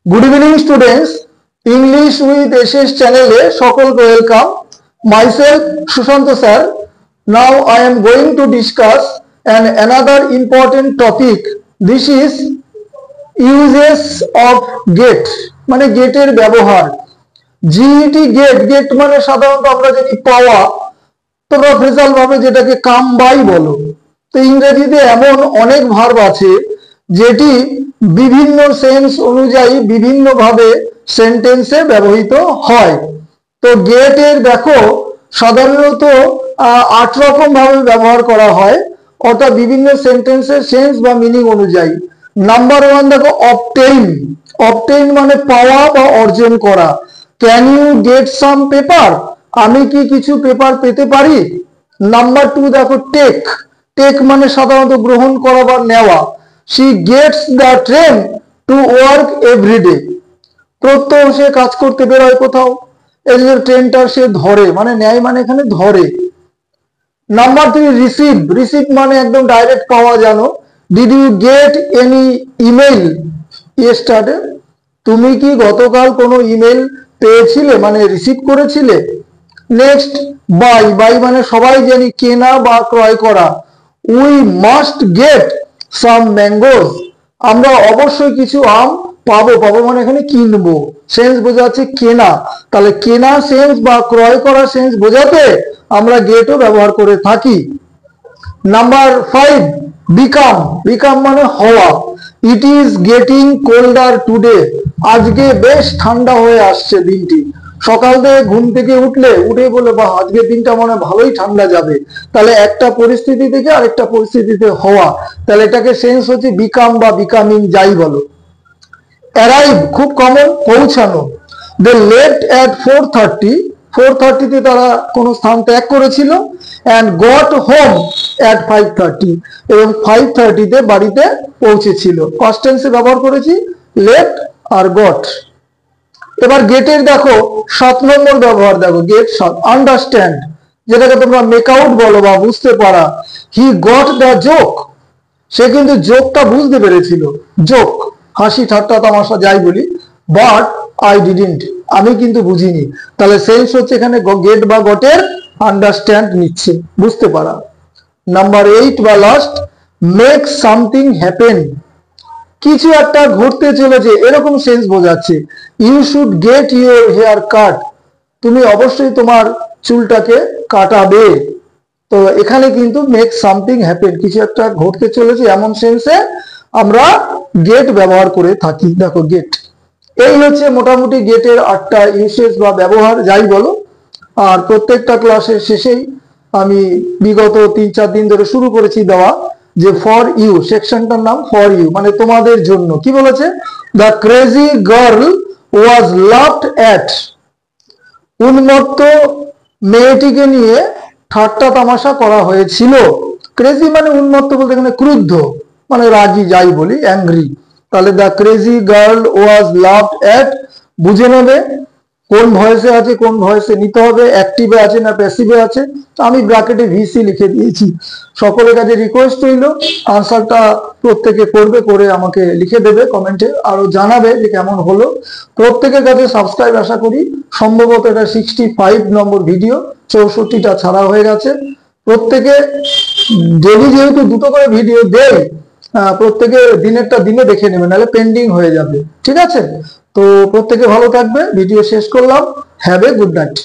Good evening students, English with SS channel এ সকলকে welcome. Myself Sushant sir. Now I am going to discuss another important topic. This is uses of get, মানে গেটের ব্যবহার। GET gate, gate মানে সাধারণত আমরা জানি পাওয়া, তোমরা ফেজাল ভাবে যেটাকে কাম বাই বলো। তো ইংরেজিতে এমন অনেক ভার্ব আছে যেটি বিভিন্ন সেন্স অনুযায়ী বিভিন্ন ভাবে সেন্টেন্সে ব্যবহৃত হয়। তো গেট এর দেখো সাধারণত 8 রকম ভাবে ব্যবহার করা হয়, অর্থাৎ বিভিন্ন সেন্টেন্সের সেন্স বা মিনিং অনুযায়ী। নাম্বার 1 দেখো অবটেইন। অবটেইন মানে পাওয়া বা অর্জন করা। Can you get some paper, আমি কি কিছু পেপার পেতে পারি। নাম্বার 2 দেখো টেক। টেক মানে সাধারণত গ্রহণ করা বা নেওয়া। she gets the train to work every day, প্রত্যহ সে কাজ করতে বেরোয় কোথাও, এই যে ট্রেনটা সে ধরে, মানে নেয় মানে এখানে ধরে। Number 3 receive. রিসিভ মানে একদম ডাইরেক্ট পাওয়া জানো। Did you get any email yesterday, তুমি কি গতকাল কোনো ইমেল পেয়েছিলে, মানে রিসিভ করেছিলে। Next by. বাই মানে সবাই জানি কেনা বা ক্রয় করা। We must get some mangoes, আমরা অবশ্যই কিছু আম পাবো। পাবো মানে এখানে কিনবো, সেন্স বোঝাচ্ছে কেনা। তাহলে কেনা সেন্স বা ক্রয় করা সেন্স বোঝাতে আমরা গেটও ব্যবহার করে থাকি। Number 5 become. বিকাম মানে হওয়া। It is getting colder today, আজকে বেশ ঠান্ডা হয়ে আসছে দিনটি। সকাল থেকে ঘুম থেকে উঠে বলে বাহ আজকের দিনটা মনে ভালোই ঠান্ডা যাবে। তাহলে একটা পরিস্থিতি থেকে আরেকটা পরিস্থিতিতে হওয়া, তাহলে এটাকে সেন্স হচ্ছে বিকাম বা বিকামিং, যাই বলো। অ্যারাইভ খুব কমন, পৌঁছানো। দে লেফট এট 4:30, 4:30 তে তারা কোনো স্থান ত্যাগ করেছিল। অ্যান্ড গট হোম এট 5:30, এবং 5:30 তে বাড়িতে পৌঁছেছিল। পাস্ট টেন্সে ব্যবহার করেছি লেফট আর গট। এবার গেটের দেখো 7 নম্বর ব্যবহার দেখো, গেট 7 আন্ডারস্ট্যান্ড, যেটাকে তোমরা মেক আউট বলো বা বুঝতে পারা। হি গট দ্য জোক, সে কিন্তু জোকটা বুঝতে পেরেছিল। জোক হাসি ঠাট্টা তামাশা যাই বলি। বাট আই ডিডন্ট, আমি কিন্তু বুঝিনি। তাহলে সেন্স হচ্ছে এখানে গেট বা গটের আন্ডারস্ট্যান্ড নিচ্ছে, বুঝতে পারা। নাম্বার 8 বা লাস্ট মেক সামথিং হ্যাপেন, কিছু একটা ঘটতে চলেছে এরকম সেন্স বোঝাচ্ছে। You should get your haircut, তুমি অবশ্যই তোমার চুলটাকে কাটাবে। তো এখানে কিন্তু মেক সামথিং হ্যাপেন, কিছু একটা ঘটতে চলেছে এমন সেন্সে আমরা গেট ব্যবহার করে থাকি। দেখো গেট, এই হচ্ছে মোটামুটি গেটের 8টা ইউসেজ বা ব্যবহার, যাই বলো। আর প্রত্যেকটা ক্লাসের শেষেই আমি বিগত 3-4 দিন ধরে শুরু করেছি দেওয়া যে ফর ইউ, সেকশনটার নাম ফর ইউ, মানে তোমাদের জন্য। কি বলেছে, the crazy girl was laughed at, উন্মত্ত মেয়েটিকে নিয়ে ঠাট্টা তামাশা করা হয়েছিল। ক্রেজি মানে উন্মত্ত বলতে এখানে ক্রুদ্ধ, মানে রাগী যাই বলি, অ্যাংরি। তাহলে the crazy girl was laughed at, বুঝে নেবে কোন ভয়েসে আছে, কোন ভয়েসে নিতে হবে, অ্যাক্টিভে আছে না প্যাসিভে আছে। আমি ব্র্যাকেটে ভিসি লিখে দিয়েছি। সকলের কাছে রিকোয়েস্ট রইল, আনসারটা প্রত্যেকে করবে, করে আমাকে লিখে দেবে কমেন্টে, আরো জানাবে যে কেমন হলো। প্রত্যেকের কাছে সাবস্ক্রাইব আশা করি। সম্ভবত এটা 65 নম্বর ভিডিও, 64টা ছাড়া হয়ে গেছে। প্রত্যেকে ডেলি যেহেতু 2টো করে ভিডিও দেয়, প্রত্যেকে দিনেরটা দিনে দেখে নেবে, নাহলে পেন্ডিং হয়ে যাবে। ঠিক আছে, তো প্রত্যেকে ভালো থাকবে। ভিডিও শেষ করলাম। Have a good night.